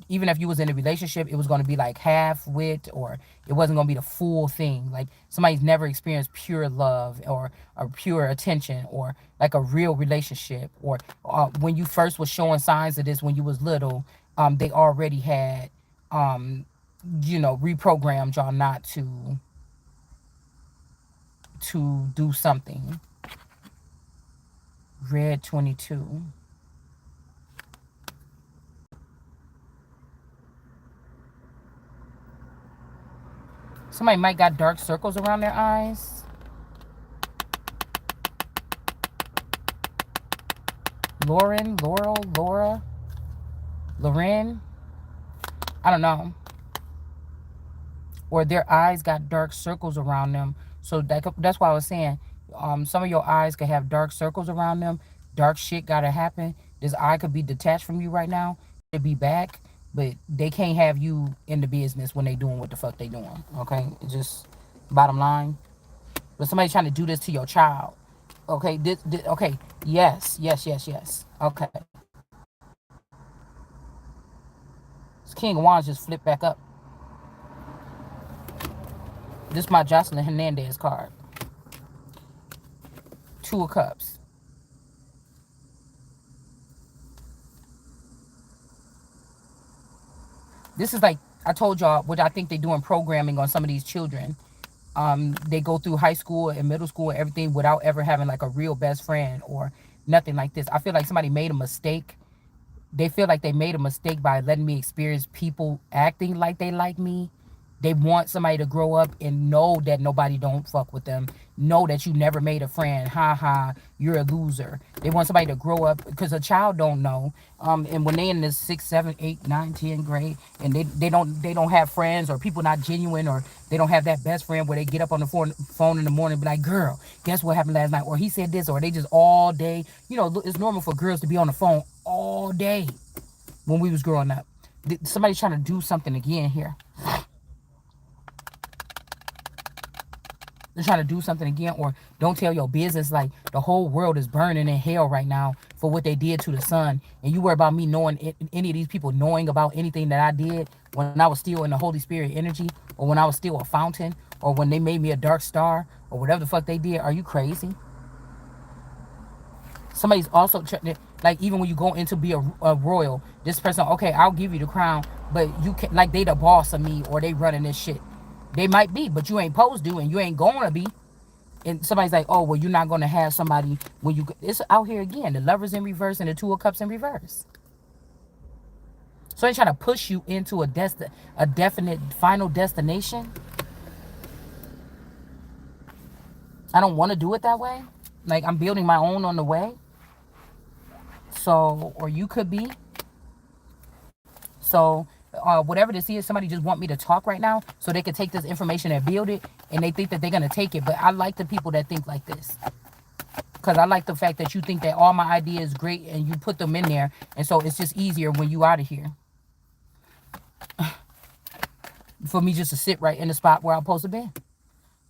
Even if you was in a relationship, it was gonna be like half wit, or it wasn't gonna be the full thing. Like somebody's never experienced pure love or pure attention or like a real relationship. Or when you first was showing signs of this when you was little, they already had reprogrammed y'all not to do something. Red 22. Somebody might got dark circles around their eyes. Lauren, Laurel, Laura, Loren. I don't know. Or their eyes got dark circles around them. So that's why I was saying, some of your eyes could have dark circles around them. Dark shit gotta happen. This eye could be detached from you right now. It'd be back, but they can't have you in the business when they doing what the fuck they doing. Okay, it's just bottom line. But somebody's trying to do this to your child. Okay, okay, yes. Okay, this King of Wands just flipped back up. This is my Jocelyn Hernandez card. Two of Cups. This is like I told y'all what I think they're doing programming on some of these children. They go through high school and middle school and everything without ever having like a real best friend or nothing like this. I feel like somebody made a mistake. They feel like they made a mistake by letting me experience people acting like they like me. They want somebody to grow up and know that nobody don't fuck with them. Know that you never made a friend. Ha ha, you're a loser. They want somebody to grow up because a child don't know. And when they in the 6th, 7th, 8th, 9th, 10th grade, and they don't have friends or people not genuine, or they don't have that best friend where they get up on the phone in the morning and be like, girl, guess what happened last night? Or he said this, or they just all day. You know, it's normal for girls to be on the phone all day when we was growing up. Somebody's trying to do something again here. They're trying to do something again, or don't tell your business. Like the whole world is burning in hell right now for what they did to the sun. And you worry about me knowing any of these people knowing about anything that I did when I was still in the Holy Spirit energy, or when I was still a fountain, or when they made me a dark star, or whatever the fuck they did. Are you crazy? Somebody's also like, even when you go in to be a royal, this person, okay, I'll give you the crown, but you can like they the boss of me, or they running this shit. They might be, but you ain't supposed to, and you ain't going to be. And somebody's like, oh, well, you're not going to have somebody when you... It's out here again. The Lovers in reverse and the Two of Cups in reverse. So they're trying to push you into a definite final destination. I don't want to do it that way. Like, I'm building my own on the way. So, or you could be. So, whatever this is, somebody just want me to talk right now so they can take this information and build it, and they think that they're going to take it. But I like the people that think like this, because I like the fact that you think that all my ideas is great and you put them in there, and so it's just easier when you out of here for me just to sit right in the spot where I'm supposed to be.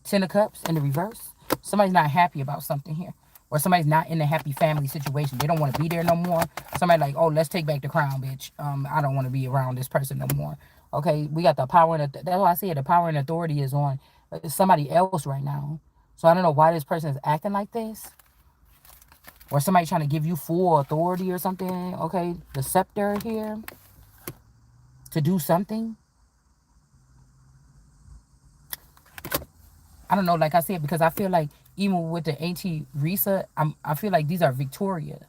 10 of Cups in the reverse. Somebody's not happy about something here. Or somebody's not in a happy family situation. They don't want to be there no more. Somebody like, oh, let's take back the crown, bitch. I don't want to be around this person no more. Okay, we got the power and that's why I said the power and authority is on somebody else right now. So I don't know why this person is acting like this. Or somebody trying to give you full authority or something. Okay, the scepter here to do something. I don't know, like I said, because I feel like even with the Auntie Risa, I feel like these are Victoria.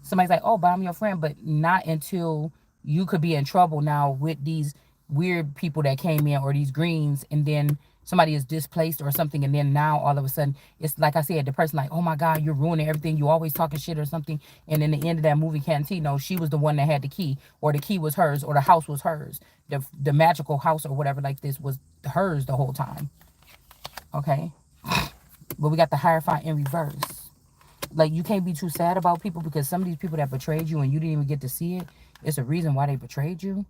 Somebody's like, oh, but I'm your friend, but not until you could be in trouble now with these weird people that came in or these greens, and then somebody is displaced or something, and then now all of a sudden it's like I said, the person like, oh my God, you're ruining everything. You always talking shit or something. And in the end of that movie, Cantino, she was the one that had the key, or the key was hers, or the house was hers. The magical house or whatever like this was hers the whole time. Okay, but we got the Hierophant in reverse. Like, you can't be too sad about people, because some of these people that betrayed you and you didn't even get to see it, it's a reason why they betrayed you,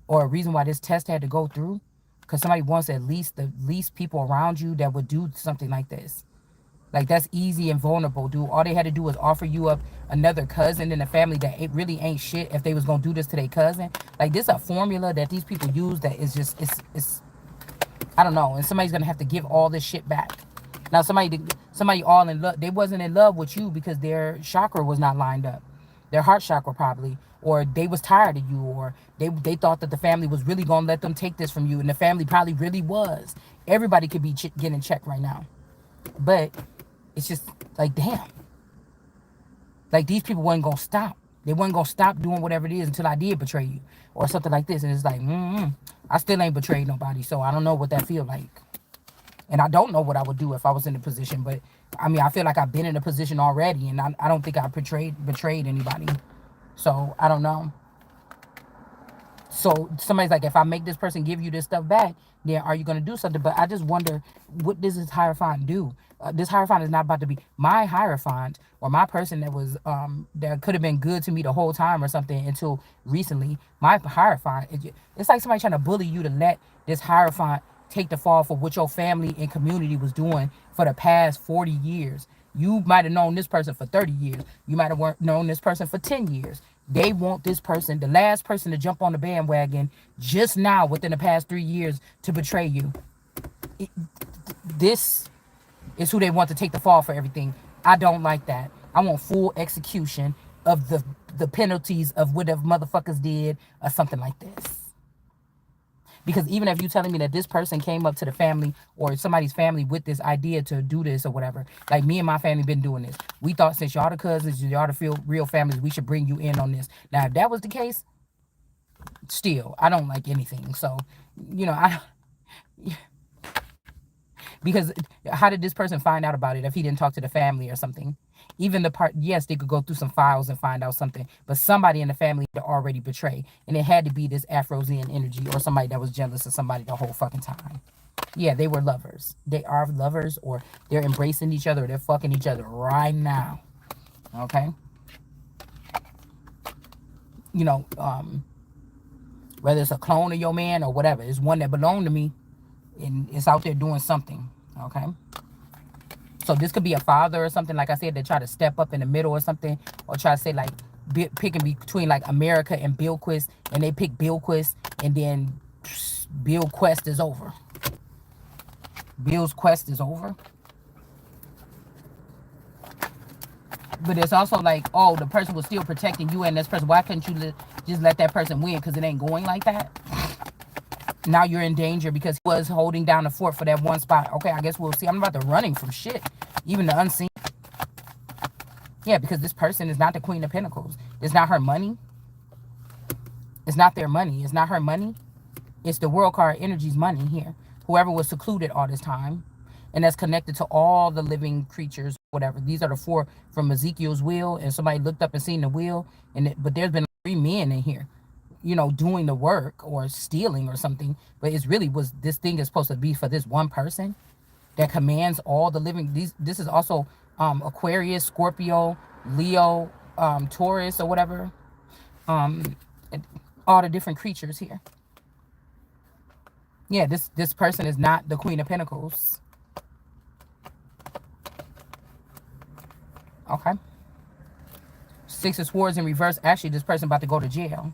or a reason why this test had to go through, because somebody wants at least the least people around you that would do something like this. Like, that's easy and vulnerable, dude. All they had to do was offer you up another cousin in the family that it really ain't shit if they was gonna do this to their cousin. Like, this is a formula that these people use that is just, it's I don't know, and somebody's gonna have to give all this shit back. Now somebody all in love, they wasn't in love with you because their chakra was not lined up, their heart chakra probably, or they was tired of you, or they thought that the family was really gonna let them take this from you, and the family probably really was. Everybody could be getting checked right now, but it's just like, damn, like these people wasn't gonna stop. They wasn't gonna stop doing whatever it is until I did betray you or something like this. And it's like, I still ain't betrayed nobody, so I don't know what that feel like. And I don't know what I would do if I was in the position. But I mean, I feel like I've been in a position already, and I don't think I betrayed anybody. So I don't know. So somebody's like, if I make this person give you this stuff back, then are you going to do something? But I just wonder, what does this Hierophant do? This Hierophant is not about to be my Hierophant, or my person that was that could have been good to me the whole time or something until recently. My Hierophant, it's like somebody trying to bully you to let this Hierophant take the fall for what your family and community was doing for the past 40 years. You might have known this person for 30 years. You might have known this person for 10 years. They want this person, the last person to jump on the bandwagon just now within the past 3 years, to betray you. This is who they want to take the fall for everything. I don't like that. I want full execution of the penalties of whatever motherfuckers did or something like this. Because even if you're telling me that this person came up to the family or somebody's family with this idea to do this or whatever, like me and my family been doing this. We thought, since y'all the cousins, y'all the real families, we should bring you in on this. Now, if that was the case, still, I don't like anything. So, you know, because how did this person find out about it if he didn't talk to the family or something? Even the part, yes, they could go through some files and find out something, but somebody in the family had already betrayed, and it had to be this Afrozian energy or somebody that was jealous of somebody the whole fucking time. Yeah, they were lovers. They are lovers, or they're embracing each other, or they're fucking each other right now. Okay? You know, whether it's a clone of your man or whatever, it's one that belonged to me, and it's out there doing something. Okay? So this could be a father or something, like I said, that try to step up in the middle or something, or try to say like picking between like America and Bill Quist, and they pick Bill Quist, and then Bill Quest is over. Bill's quest is over. But it's also like, oh, the person was still protecting you and this person. Why couldn't you just let that person win? Because it ain't going like that. Now you're in danger because he was holding down the fort for that one spot. Okay, I guess we'll see. I'm about to running from shit. Even the unseen. Yeah, because this person is not the Queen of Pentacles. It's not her money. It's not their money. It's not her money. It's the World card energy's money here. Whoever was secluded all this time. And that's connected to all the living creatures, whatever. These are the 4 from Ezekiel's wheel. And somebody looked up and seen the wheel. But there's been 3 men in here. you know, doing the work or stealing or something, but it's really was this thing is supposed to be for this one person that commands all the living. This is also Aquarius, Scorpio, Leo, Taurus, or whatever. Um, all the different creatures here. Yeah, this person is not the Queen of Pentacles. Okay. Six of Swords in reverse. Actually, this person about to go to jail.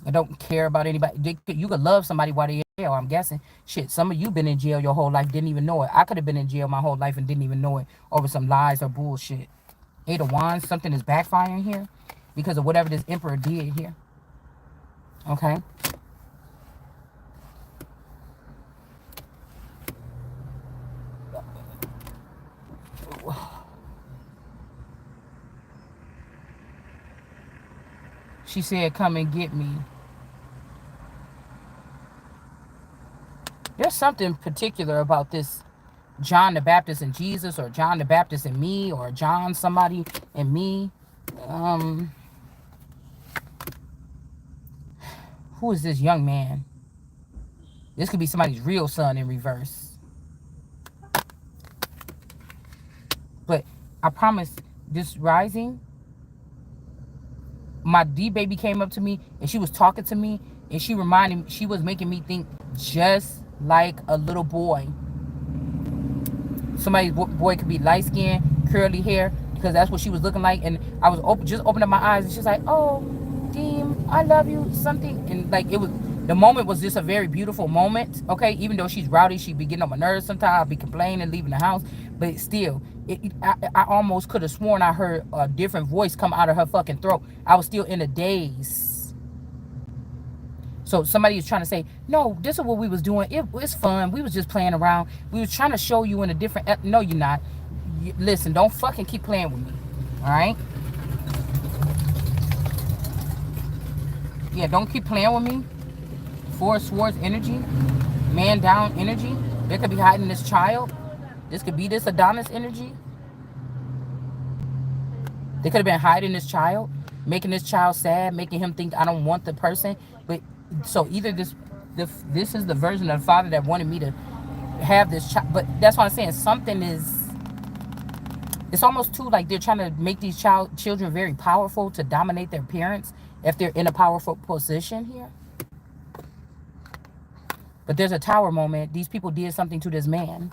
I don't care about anybody. You could love somebody while they're in jail, I'm guessing. Shit, some of you been in jail your whole life, didn't even know it. I could have been in jail my whole life and didn't even know it over some lies or bullshit. Eight of Wands, something is backfiring here because of whatever this Emperor did here. Okay. She said, come and get me. There's something particular about this John the Baptist and Jesus, or John the Baptist and me, or John somebody and me. Who is this young man? This could be somebody's real son in reverse. But I promise, this rising, my D baby came up to me and she was talking to me and she reminded me, she was making me think just like a little boy. Somebody's boy could be light skinned, curly hair, because that's what she was looking like. And I was just opening my eyes and she's like, oh, Deem, I love you, something. And like, it was, the moment was just a very beautiful moment. Okay, even though she's rowdy, she'd be getting on my nerves sometimes. I'll be complaining, leaving the house. But still, I almost could have sworn I heard a different voice come out of her fucking throat. I was still in a daze. So somebody is trying to say, no, this is what we was doing. It's fun. We was just playing around. We was trying to show you in a different... No, you're not. Listen, don't fucking keep playing with me. All right? Yeah, don't keep playing with me. Four of Swords energy. Man down energy. They could be hiding this child. This could be this Adonis energy. They could have been hiding this child, making this child sad, making him think I don't want the person. But so either this is the version of the father that wanted me to have this child. But that's what I'm saying. Something is... It's almost too like they're trying to make these children very powerful to dominate their parents if they're in a powerful position here. But there's a tower moment. These people did something to this man.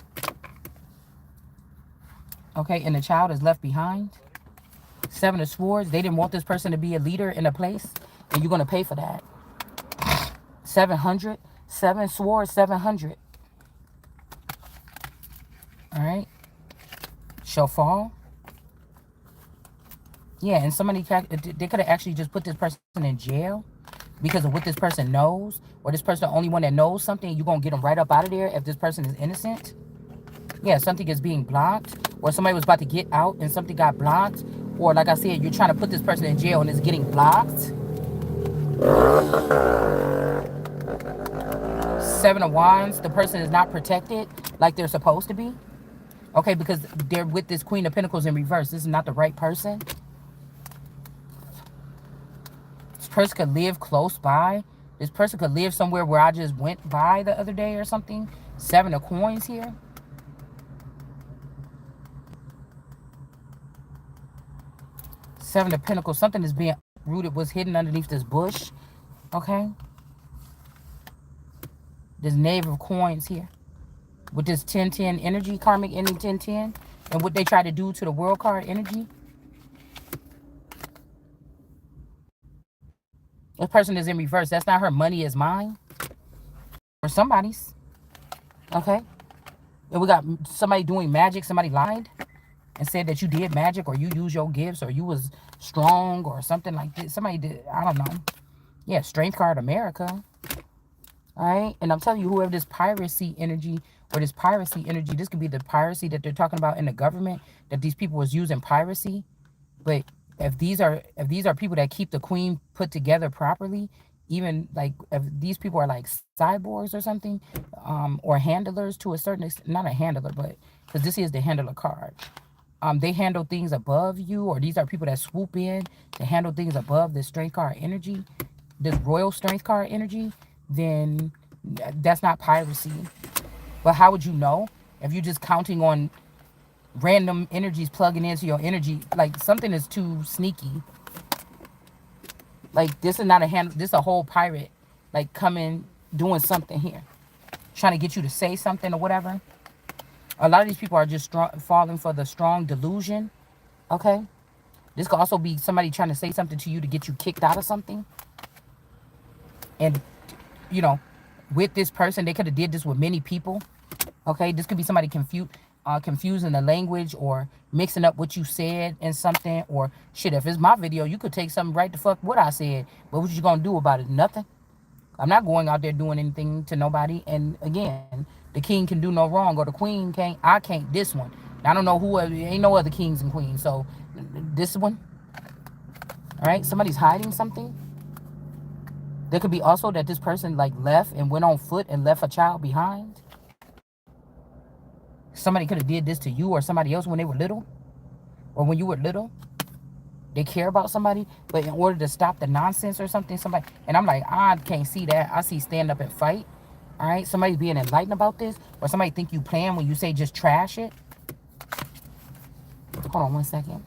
Okay, and the child is left behind. Seven of Swords. They didn't want this person to be a leader in a place, and you're going to pay for that. 700. Seven Swords, 700. All right. Shall fall. Yeah, and somebody, they could have actually just put this person in jail because of what this person knows, or this person the only one that knows something. You're going to get them right up out of there if this person is innocent. Yeah, something is being blocked, or somebody was about to get out and something got blocked, or like I said, you're trying to put this person in jail and it's getting blocked. Seven of Wands, the person is not protected like they're supposed to be. Okay, because they're with this Queen of Pentacles in reverse. This is not the right person. This person could live close by. This person could live somewhere where I just went by the other day or something. Seven of Coins here. Seven of Pentacles. Something is being rooted, was hidden underneath this bush. Okay. This Knave of Coins here. With this 10-10 energy, karmic ending 10-10. And what they try to do to the world card energy. This person is in reverse. That's not her. Money is mine. Or somebody's. Okay. And we got somebody doing magic. Somebody lied and said that you did magic, or you used your gifts, or you was strong, or something like this. Somebody did, I don't know. Yeah, Strength card, America. All right, and I'm telling you, whoever this piracy energy, or this piracy energy, this could be the piracy that they're talking about in the government, that these people was using piracy. But if these are people that keep the queen put together properly, even like if these people are like cyborgs or something, or handlers to a certain extent, not a handler, but because this is the handler card. They handle things above you, or these are people that swoop in to handle things above the Strength card energy. this royal strength card energy, then that's not piracy. But how would you know if you're just counting on random energies plugging into your energy? Like, something is too sneaky. Like, this is not a hand, this is a whole pirate, like, coming, doing something here, trying to get you to say something or whatever. A lot of these people are just falling for the strong delusion. Okay, this could also be somebody trying to say something to you to get you kicked out of something. And, you know, with this person, they could have did this with many people. Okay, this could be somebody confusing the language or mixing up what you said and something. Or shit, if it's my video, you could take something right the fuck what I said, but what you gonna do about it? Nothing. I'm not going out there doing anything to nobody. And again, the king can do no wrong, or the queen can't. I can't. This one, I don't know who. Ain't no other kings and queens. So this one, all right. Somebody's hiding something. There could be also that this person like left and went on foot and left a child behind. Somebody could have did this to you or somebody else when they were little, or when you were little. They care about somebody, but in order to stop the nonsense or something, somebody, and I'm like, I can't see that. I see stand up and fight. All right, somebody's being enlightened about this, or somebody think you playing when you say just trash it. Hold on one second.